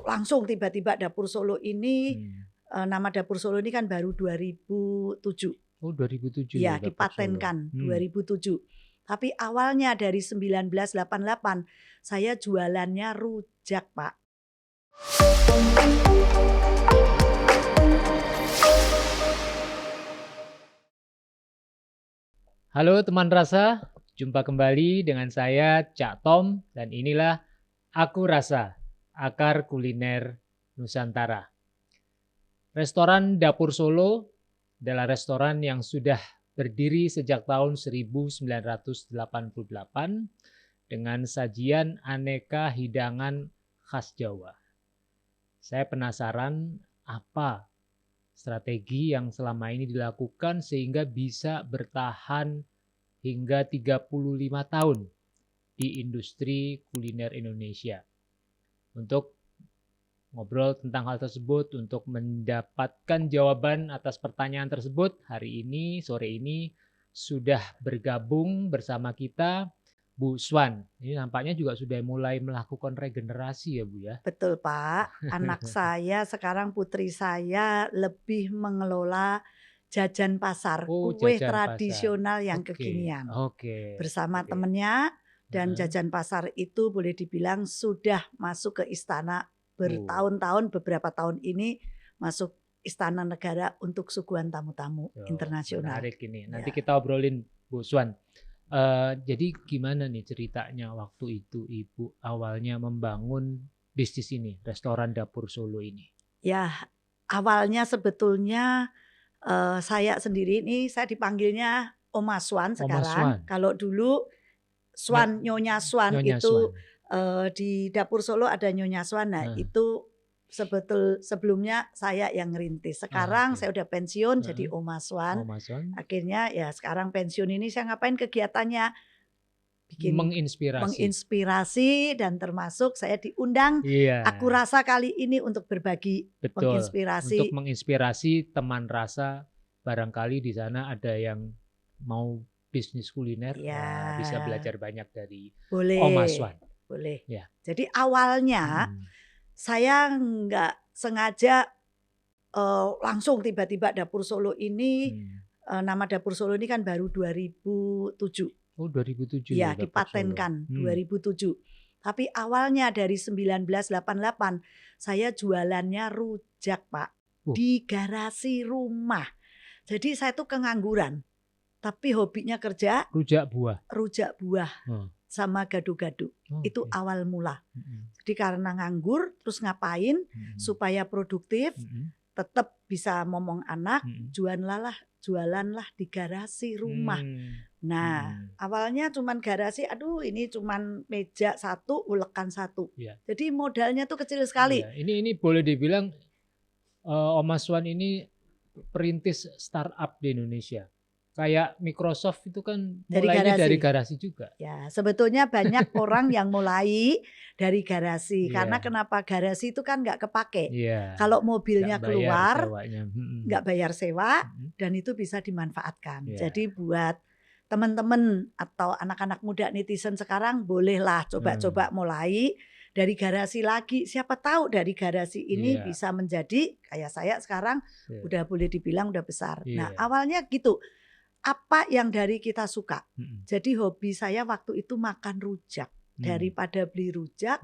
langsung tiba-tiba Dapur Solo ini, nama Dapur Solo ini kan baru 2007. Oh 2007 Ya, Dapur Solo. dipatenkan 2007. Tapi awalnya dari 1988 saya jualannya rujak, Pak. Halo teman rasa, jumpa kembali dengan saya Cak Tom dan inilah Aku Rasa, Akar Kuliner Nusantara. Restoran Dapur Solo adalah restoran yang sudah berdiri sejak tahun 1988 dengan sajian aneka hidangan khas Jawa. Saya penasaran apa strategi yang selama ini dilakukan sehingga bisa bertahan hingga 35 tahun di industri kuliner Indonesia. Untuk ngobrol tentang hal tersebut, untuk mendapatkan jawaban atas pertanyaan tersebut, hari ini, sore ini, sudah bergabung bersama kita Bu Swan. Ini nampaknya juga sudah mulai melakukan regenerasi ya Bu ya? Betul Pak, anak saya sekarang putri saya lebih mengelola jajan pasar, Oh, kue jajan pasar. tradisional yang Oke, kekinian. oke. Bersama Oke. temennya, dan jajan pasar itu boleh dibilang sudah masuk ke istana bertahun-tahun, beberapa tahun ini masuk Istana Negara untuk suguhan tamu-tamu internasional. Menarik ini. Nanti Ya. kita obrolin Bu Swan. Jadi gimana nih ceritanya waktu itu Ibu awalnya membangun bisnis ini, restoran Dapur Solo ini? Ya, awalnya sebetulnya saya sendiri ini saya dipanggilnya Oma Swan sekarang. Swan. Kalau dulu Swan, Nyonya Swan Nyonya itu Swan. di Dapur Solo ada Nyonya Swan. Nah, itu sebelumnya saya yang ngerintis. Sekarang saya udah pensiun jadi Oma Swan. Oma Swan. Akhirnya ya sekarang pensiun ini saya ngapain kegiatannya? Bikin menginspirasi dan termasuk saya diundang. Aku Rasa kali ini untuk berbagi. Betul. Menginspirasi. Untuk menginspirasi teman rasa, barangkali di sana ada yang mau bisnis kuliner, Ya. bisa belajar banyak dari Boleh, Oma Swan. Boleh. Ya. Jadi awalnya saya nggak sengaja langsung tiba-tiba Dapur Solo ini, nama Dapur Solo ini kan baru 2007. Oh 2007 ya, dipatenkan 2007. Tapi awalnya dari 1988 saya jualannya rujak Pak, di garasi rumah. Jadi saya tuh kengangguran, tapi hobinya kerja. Rujak buah sama gado-gado. Itu awal mula. Jadi karena nganggur terus ngapain supaya produktif, tetap bisa ngomong anak, jualanlah di garasi rumah. Nah, awalnya cuman garasi, aduh ini cuman meja satu, ulekan satu. Jadi modalnya tuh kecil sekali. Ini boleh dibilang Oma Swan ini perintis startup di Indonesia. Kayak Microsoft itu kan mulainya dari garasi juga. Ya, sebetulnya banyak orang yang mulai dari garasi. Karena kenapa? Garasi itu kan nggak kepake. Kalau mobilnya keluar, nggak bayar sewa, dan itu bisa dimanfaatkan. Jadi buat teman-teman atau anak-anak muda netizen sekarang bolehlah coba-coba mulai dari garasi lagi. Siapa tahu dari garasi ini bisa menjadi kayak saya sekarang udah boleh dibilang udah besar. Nah, awalnya gitu. Apa yang dari kita suka. Jadi hobi saya waktu itu makan rujak. Daripada beli rujak,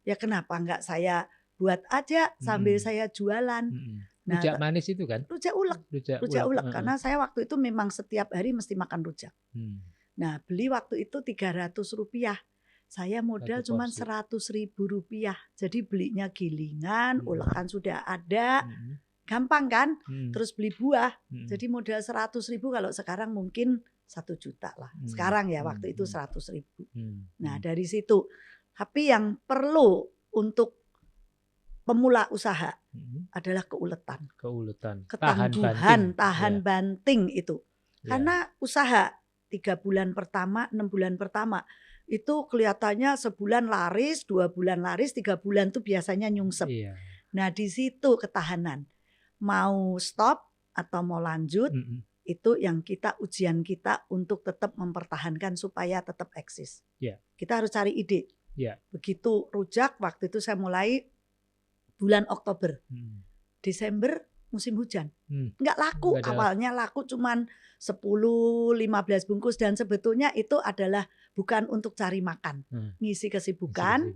ya kenapa enggak saya buat aja sambil saya jualan. Nah, rujak manis itu kan? Rujak ulek. Rujak ulek. Karena saya waktu itu memang setiap hari mesti makan rujak. Nah, beli waktu itu Rp300. Saya modal cuma Rp100.000. Jadi belinya gilingan, ulekan sudah ada. Gampang kan? Terus beli buah. Jadi modal 100.000, kalau sekarang mungkin 1 juta lah. Sekarang ya, waktu itu 100.000. Nah, dari situ. Tapi yang perlu untuk pemula usaha adalah keuletan. Ketangguhan, tahan banting itu. Karena usaha 3 bulan pertama, 6 bulan pertama itu kelihatannya sebulan laris, 2 bulan laris, 3 bulan tuh biasanya nyungsep. Nah, di situ ketahanan. Mau stop atau mau lanjut, itu yang ujian kita untuk tetap mempertahankan supaya tetap eksis. Kita harus cari ide. Begitu rujak, waktu itu saya mulai bulan Oktober. Desember musim hujan. Nggak laku, awalnya laku cuman 10-15 bungkus dan sebetulnya itu adalah bukan untuk cari makan. Ngisi kesibukan,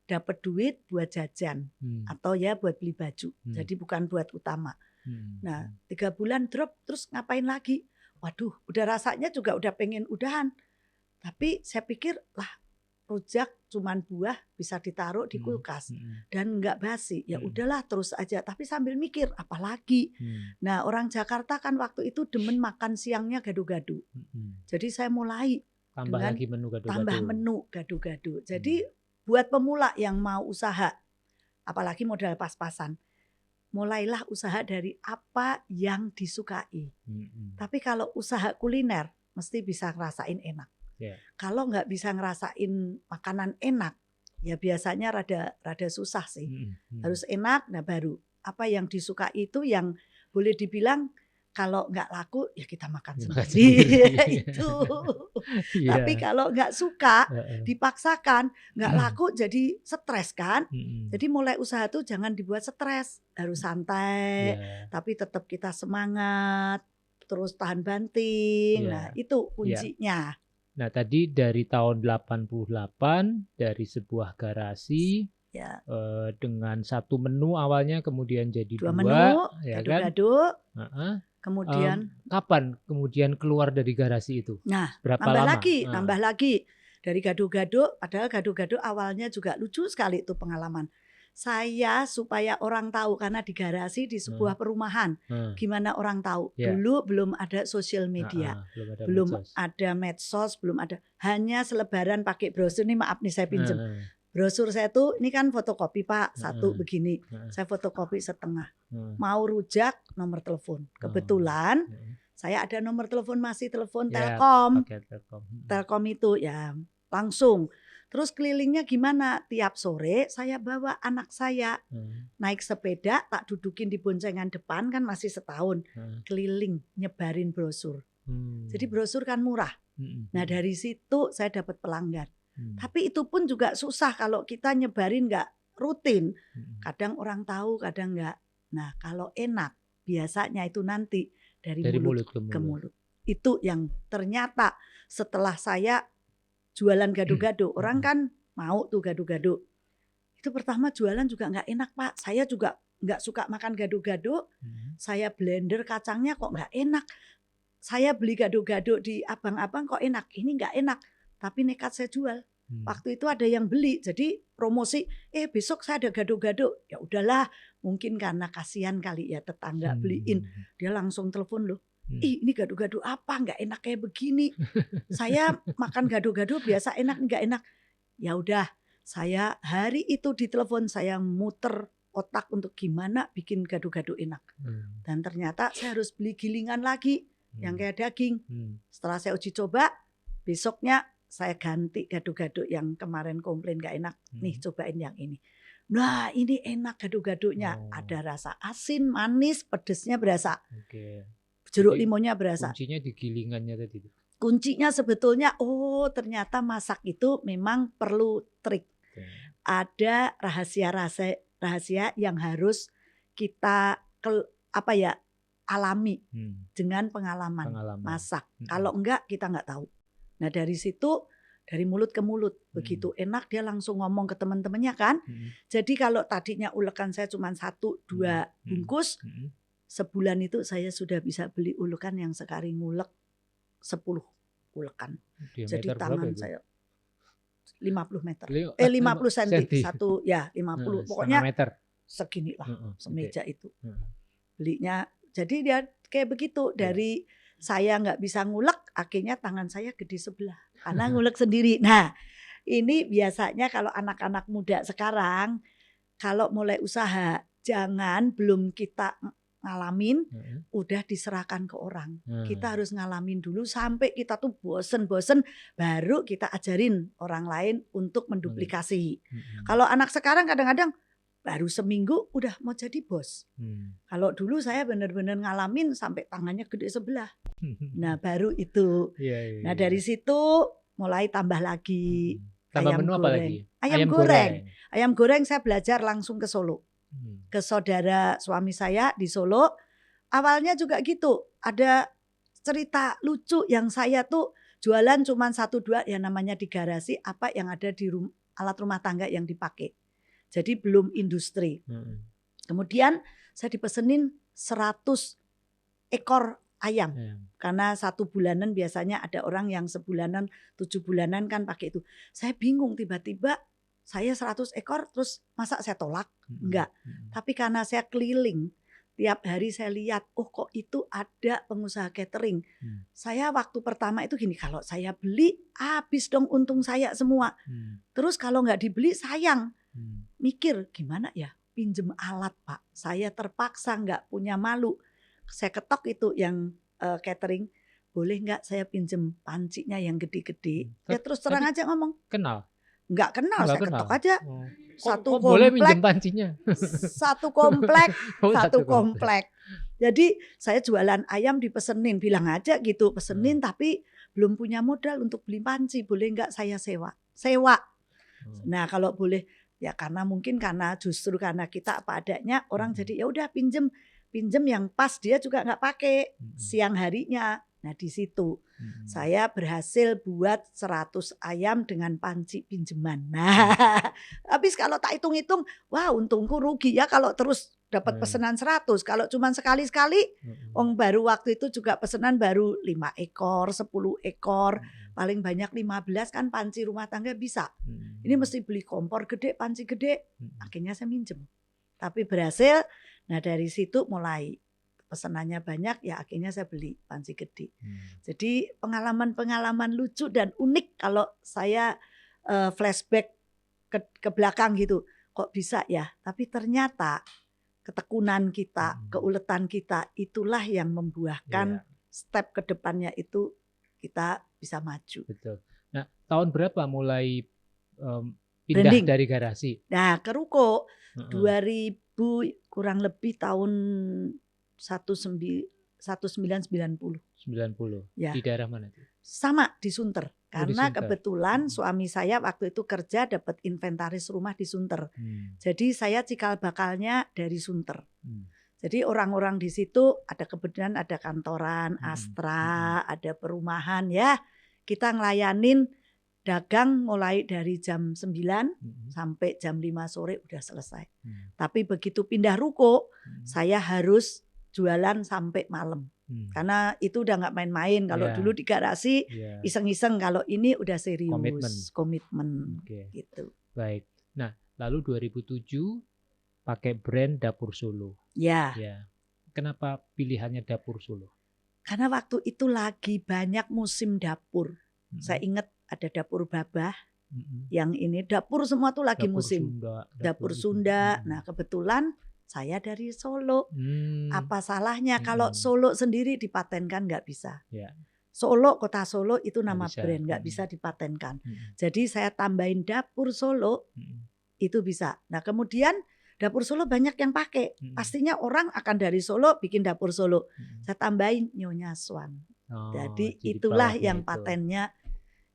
dapat duit buat jajan atau ya buat beli baju. Jadi bukan buat utama. Nah 3 bulan drop terus ngapain lagi? Waduh udah rasanya juga udah pengen udahan. Tapi saya pikir lah rujak cuman buah bisa ditaruh di kulkas dan nggak basi. Ya udahlah terus aja. Tapi sambil mikir apalagi. Nah orang Jakarta kan waktu itu demen makan siangnya gado-gado. Jadi saya mulai tambah lagi menu gado-gado. Tambah menu gado-gado. Jadi buat pemula yang mau usaha, apalagi modal pas-pasan, mulailah usaha dari apa yang disukai. Tapi kalau usaha kuliner mesti bisa ngerasain enak. Kalau nggak bisa ngerasain makanan enak, ya biasanya rada susah sih. Harus enak, nah baru apa yang disukai itu yang boleh dibilang kalau nggak laku ya kita makan sendiri. Itu. Tapi kalau nggak suka, dipaksakan, nggak laku jadi stres kan. Jadi mulai usaha tuh jangan dibuat stres, harus santai, tapi tetap kita semangat, terus tahan banting. Nah itu kuncinya. Nah tadi dari tahun 88 dari sebuah garasi dengan satu menu awalnya kemudian jadi 2 menu, ya gado-gado. Kan? Kemudian kapan kemudian keluar dari garasi itu? Nah berapa lama? Nambah Nambah lagi dari gado-gado. Padahal gado-gado awalnya juga lucu sekali itu pengalaman. Saya supaya orang tahu karena di garasi di sebuah perumahan. Gimana orang tahu? Dulu belum ada sosial media, belum ada medsos, belum ada. Hanya selebaran pakai brosur. Ini maaf nih saya pinjem. Brosur saya tuh ini kan fotokopi Pak, satu begini. Saya fotokopi setengah. Mau rujak nomor telepon. Kebetulan saya ada nomor telepon masih telepon Telkom. Telkom itu ya langsung. Terus kelilingnya gimana? Tiap sore saya bawa anak saya naik sepeda, tak dudukin di boncengan depan kan masih setahun, keliling nyebarin brosur. Jadi brosur kan murah. Nah dari situ saya dapat pelanggan. Tapi itu pun juga susah kalau kita nyebarin nggak rutin. Kadang orang tahu, kadang nggak. Nah kalau enak biasanya itu nanti dari mulut ke mulut. Itu yang ternyata setelah saya jualan gado-gado, orang kan mau tuh gado-gado. Itu pertama jualan juga nggak enak Pak. Saya juga nggak suka makan gado-gado. Saya blender kacangnya kok nggak enak. Saya beli gado-gado di abang-abang kok enak. Ini nggak enak. Tapi nekat saya jual. Waktu itu ada yang beli, jadi promosi. Besok saya ada gado-gado. Ya udahlah, mungkin karena kasihan kali ya tetangga beliin. Dia langsung telepon loh. Ini gado-gado apa nggak enak kayak begini. Saya makan gado-gado biasa enak nggak enak. Ya udah saya hari itu di telepon saya muter otak untuk gimana bikin gado-gado enak. Dan ternyata saya harus beli gilingan lagi yang kayak daging. Setelah saya uji coba besoknya saya ganti gado-gado yang kemarin komplain nggak enak. Nih cobain yang ini. Nah ini enak gado-gadonya. Ada rasa asin, manis, pedesnya berasa. Jeruk limonnya berasa. Kuncinya di gilingannya tadi. Kuncinya sebetulnya ternyata masak itu memang perlu trik. Ada rahasia yang harus kita alami dengan pengalaman masak. Kalau enggak kita enggak tahu. Nah dari situ dari mulut ke mulut begitu enak dia langsung ngomong ke teman-temannya kan. Jadi kalau tadinya ulekan saya cuma 1-2 bungkus. Sebulan itu saya sudah bisa beli ulekan yang sekali ngulek 10 ulekan. Jadi tangan saya 50 meter. 50 cm. Satu ya 50. Pokoknya meter. Segini lah semeja itu. Belinya. Jadi dia kayak begitu. Dari saya nggak bisa ngulek, akhirnya tangan saya gede sebelah. Karena ngulek sendiri. Nah ini biasanya kalau anak-anak muda sekarang, kalau mulai usaha, jangan belum kita ngalamin udah diserahkan ke orang. Kita harus ngalamin dulu sampai kita tuh bosen baru kita ajarin orang lain untuk menduplikasi. Kalau anak sekarang kadang-kadang baru seminggu udah mau jadi bos. Kalau dulu saya benar-benar ngalamin sampai tangannya gede sebelah. Nah baru itu. Nah dari situ mulai tambah lagi. Tambah ayam menu goreng. apa lagi? Ayam goreng. Ayam goreng saya belajar langsung ke Solo. ke saudara suami saya di Solo. Awalnya juga gitu, ada cerita lucu yang saya tuh jualan cuma 1-2 ya namanya di garasi apa yang ada di alat rumah tangga yang dipakai. Jadi belum industri. Kemudian saya dipesenin 100 ekor ayam. Karena 1 bulanan biasanya ada orang yang sebulanan, 7 bulanan kan pakai itu. Saya bingung tiba-tiba saya 100 ekor terus masa saya tolak? Enggak. Tapi karena saya keliling tiap hari saya lihat, oh kok itu ada pengusaha catering. Saya waktu pertama itu gini, kalau saya beli habis dong untung saya semua. Terus kalau nggak dibeli sayang. Mikir gimana ya, pinjem alat Pak. Saya terpaksa nggak punya malu. Saya ketok itu yang catering, boleh nggak saya pinjem pancinya yang gede-gede. Ya terus terang aja ngomong. Kenal? Nggak kenal, saya ketok aja. Kok boleh minjem pancinya? Satu komplek, satu komplek. Jadi saya jualan ayam dipesenin, bilang aja gitu, pesenin tapi belum punya modal untuk beli panci, boleh nggak saya sewa? Sewa. Nah kalau boleh, ya karena mungkin justru karena kita apa adanya, orang jadi ya udah pinjem yang pas dia juga nggak pakai siang harinya. Nah di situ saya berhasil buat 100 ayam dengan panci pinjeman. Nah habis kalau tak hitung-hitung, wah untungku rugi ya kalau terus dapat pesanan 100. Kalau cuma sekali-sekali, baru waktu itu juga pesanan baru 5 ekor, 10 ekor, paling banyak 15 kan panci rumah tangga bisa. Ini mesti beli kompor gede, panci gede, akhirnya saya minjem. Tapi berhasil, nah dari situ mulai pesanannya banyak, ya akhirnya saya beli panci gede. Jadi pengalaman-pengalaman lucu dan unik kalau saya flashback ke belakang gitu. Kok bisa ya? Tapi ternyata ketekunan kita, keuletan kita, itulah yang membuahkan step ke depannya itu kita bisa maju. Betul. Nah, tahun berapa mulai pindah dari garasi? Nah, ke ruko 2000 kurang lebih tahun 1990. Ya. Di daerah mana itu? Sama di Sunter. Karena kebetulan suami saya waktu itu kerja dapat inventaris rumah di Sunter. Jadi saya cikal bakalnya dari Sunter. Jadi orang-orang di situ ada kebetulan ada kantoran, Astra, ada perumahan ya. Kita ngelayanin dagang mulai dari jam 9 sampai jam 5 sore udah selesai. Tapi begitu pindah ruko, saya harus jualan sampai malam. Karena itu udah nggak main-main. Kalau dulu di garasi iseng-iseng, kalau ini udah serius. Komitmen. Gitu. Baik. Nah, lalu 2007 pakai brand Dapur Solo. Ya. Kenapa pilihannya Dapur Solo? Karena waktu itu lagi banyak musim dapur. Saya ingat ada dapur Babah. Yang ini dapur semua tuh lagi dapur musim. Dapur Sunda. Nah, kebetulan saya dari Solo. Apa salahnya kalau Solo sendiri dipatenkan nggak bisa. Solo, kota Solo itu nama brand, nggak bisa dipatenkan. Jadi saya tambahin Dapur Solo, itu bisa. Nah kemudian Dapur Solo banyak yang pakai. Pastinya orang akan dari Solo bikin Dapur Solo. Saya tambahin Nyonya Swan. Jadi itulah yang patennya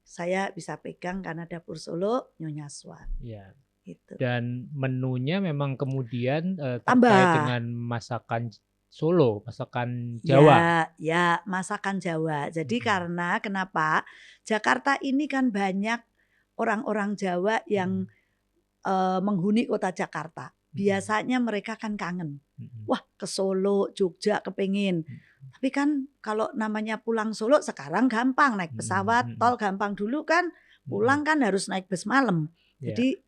saya bisa pegang karena Dapur Solo Nyonya Swan. Gitu. Dan menunya memang kemudian terkait dengan masakan Solo, masakan Jawa. Ya masakan Jawa. Jadi karena kenapa Jakarta ini kan banyak orang-orang Jawa yang menghuni kota Jakarta. Biasanya mereka kan kangen. Wah ke Solo, Jogja kepengin. Tapi kan kalau namanya pulang Solo sekarang gampang naik pesawat, tol gampang. Dulu kan pulang kan harus naik bus malam. Jadi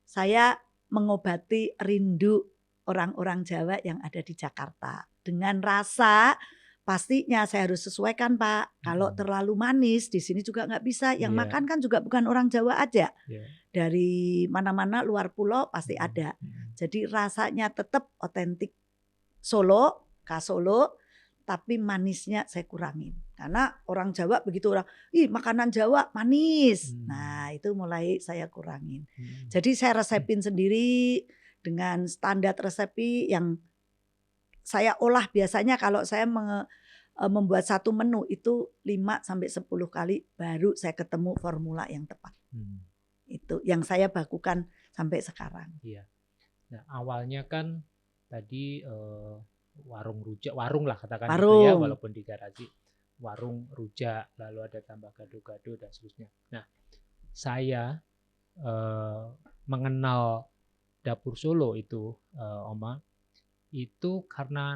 saya mengobati rindu orang-orang Jawa yang ada di Jakarta. Dengan rasa pastinya saya harus sesuaikan Pak. Kalau terlalu manis di sini juga nggak bisa. Yang makan kan juga bukan orang Jawa aja. Dari mana-mana luar pulau pasti ada. Jadi rasanya tetap otentik Solo, khas Solo. Tapi manisnya saya kurangin. Karena orang Jawa begitu orang, makanan Jawa manis. Nah itu mulai saya kurangin. Jadi saya resepin sendiri dengan standar resepi yang saya olah. Biasanya kalau saya membuat satu menu itu 5-10 kali baru saya ketemu formula yang tepat. Itu yang saya bakukan sampai sekarang. Nah, awalnya kan tadi warung rujak, warung lah katakan gitu ya, Warung. walaupun di garasi. Warung rujak, lalu ada tambah gado-gado dan seterusnya. Nah, saya mengenal Dapur Solo itu, Oma, itu karena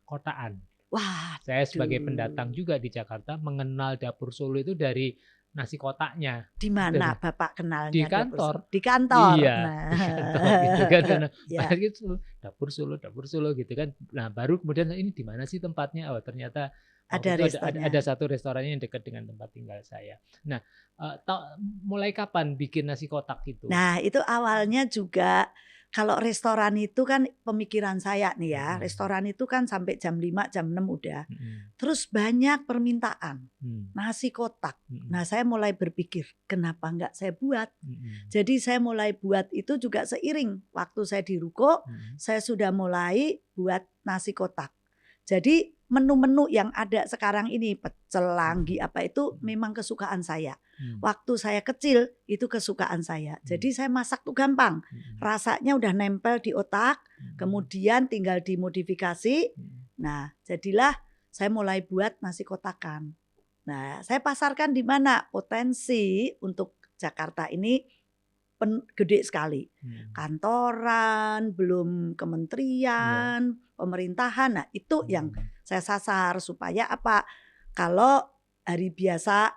kotaan. Wah, Saya sebagai pendatang juga di Jakarta mengenal Dapur Solo itu dari nasi kotaknya. Di mana Dan Bapak di kenalnya Dapur Solo? kantor. Di kantor. Iya, Nah, di kantor gitu kan. Karena ya. gitu, Dapur Solo gitu kan. Nah, baru kemudian ini di mana sih tempatnya? Oh, ternyata Ada itu restonya. ada satu restorannya yang dekat dengan tempat tinggal saya. Nah, mulai kapan bikin nasi kotak itu? Nah, itu awalnya juga kalau restoran itu kan pemikiran saya nih ya, restoran itu kan sampai jam 5, jam 6 udah. Terus banyak permintaan nasi kotak. Nah, saya mulai berpikir, kenapa enggak saya buat? Jadi saya mulai buat itu juga seiring waktu saya di ruko, saya sudah mulai buat nasi kotak. Jadi menu-menu yang ada sekarang ini, pecel, langgi, apa itu memang kesukaan saya. Waktu saya kecil itu kesukaan saya. Jadi saya masak tuh gampang. Rasanya udah nempel di otak, kemudian tinggal dimodifikasi. Nah, jadilah saya mulai buat nasi kotakan. Nah, saya pasarkan di mana? Potensi untuk Jakarta ini gede sekali. Kantoran, belum kementerian, pemerintahan. Nah, itu yang saya sasar supaya apa? Kalau hari biasa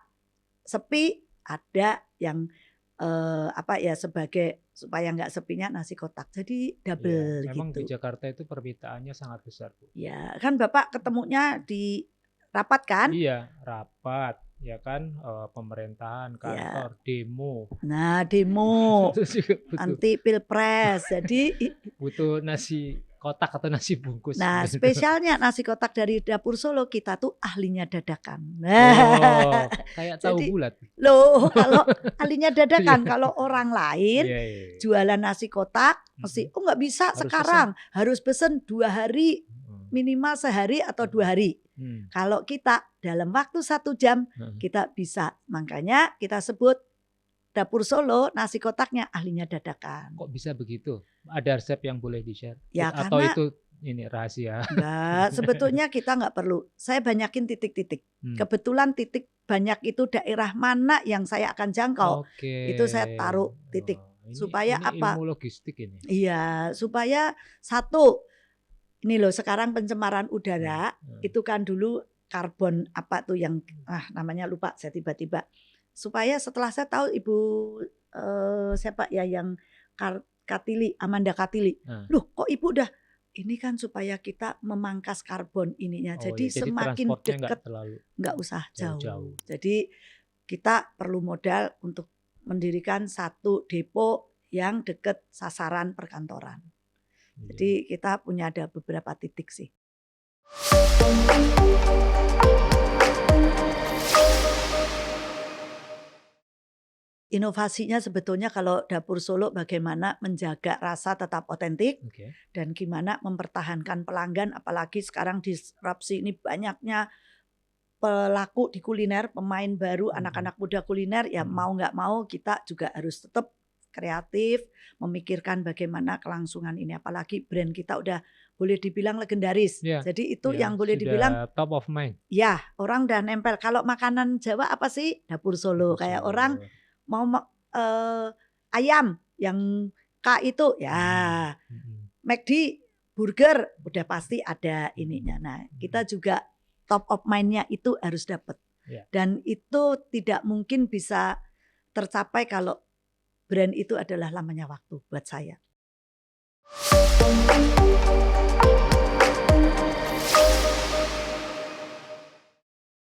sepi ada yang sebagai supaya nggak sepinya nasi kotak. Jadi double memang gitu. Di Jakarta itu permintaannya sangat besar, Bu. Ya, kan Bapak ketemunya di rapat kan? Iya, rapat. Ya kan, pemerintahan, kantor, demo. Nah, demo anti pilpres. Jadi butuh nasi kotak atau nasi bungkus. Nah, spesialnya nasi kotak dari Dapur Solo kita tuh ahlinya dadakan. Oh, kayak tahu bulat. Loh, kalau ahlinya dadakan, kalau orang lain jualan nasi kotak mesti nggak bisa sekarang, harus pesen 2 hari, minimal sehari atau 2 hari. Kalau kita dalam waktu 1 jam kita bisa, makanya kita sebut Dapur Solo nasi kotaknya ahlinya dadakan. Kok bisa begitu? Ada resep yang boleh di-share? Ya, atau karena itu ini rahasia? Enggak, sebetulnya kita nggak perlu. Saya banyakin titik-titik. Kebetulan titik banyak itu daerah mana yang saya akan jangkau. Itu saya taruh titik. Supaya apa? Ilmu logistik ini. Iya, supaya satu, ini loh sekarang pencemaran udara itu kan dulu karbon apa tuh yang namanya lupa saya tiba-tiba. Supaya setelah saya tahu Ibu siapa ya yang Katili, Amanda Katili. Loh kok Ibu udah ini kan supaya kita memangkas karbon ininya. Jadi semakin dekat nggak usah jauh. Jadi kita perlu modal untuk mendirikan satu depo yang dekat sasaran perkantoran. Jadi kita punya ada beberapa titik sih. Inovasinya sebetulnya kalau Dapur Solo bagaimana menjaga rasa tetap otentik dan gimana mempertahankan pelanggan, apalagi sekarang disrupsi ini banyaknya pelaku di kuliner, pemain baru, anak-anak muda kuliner, ya mau nggak mau kita juga harus tetap kreatif, memikirkan bagaimana kelangsungan ini, apalagi brand kita udah boleh dibilang legendaris. Jadi itu yang boleh dibilang top of mind. Ya, orang udah nempel. Kalau makanan Jawa apa sih? Dapur Solo. Kayak orang mau ayam yang K itu ya. McD burger udah pasti ada ininya. Nah, kita juga top of mind-nya itu harus dapat. Dan itu tidak mungkin bisa tercapai kalau brand itu adalah lamanya waktu buat saya.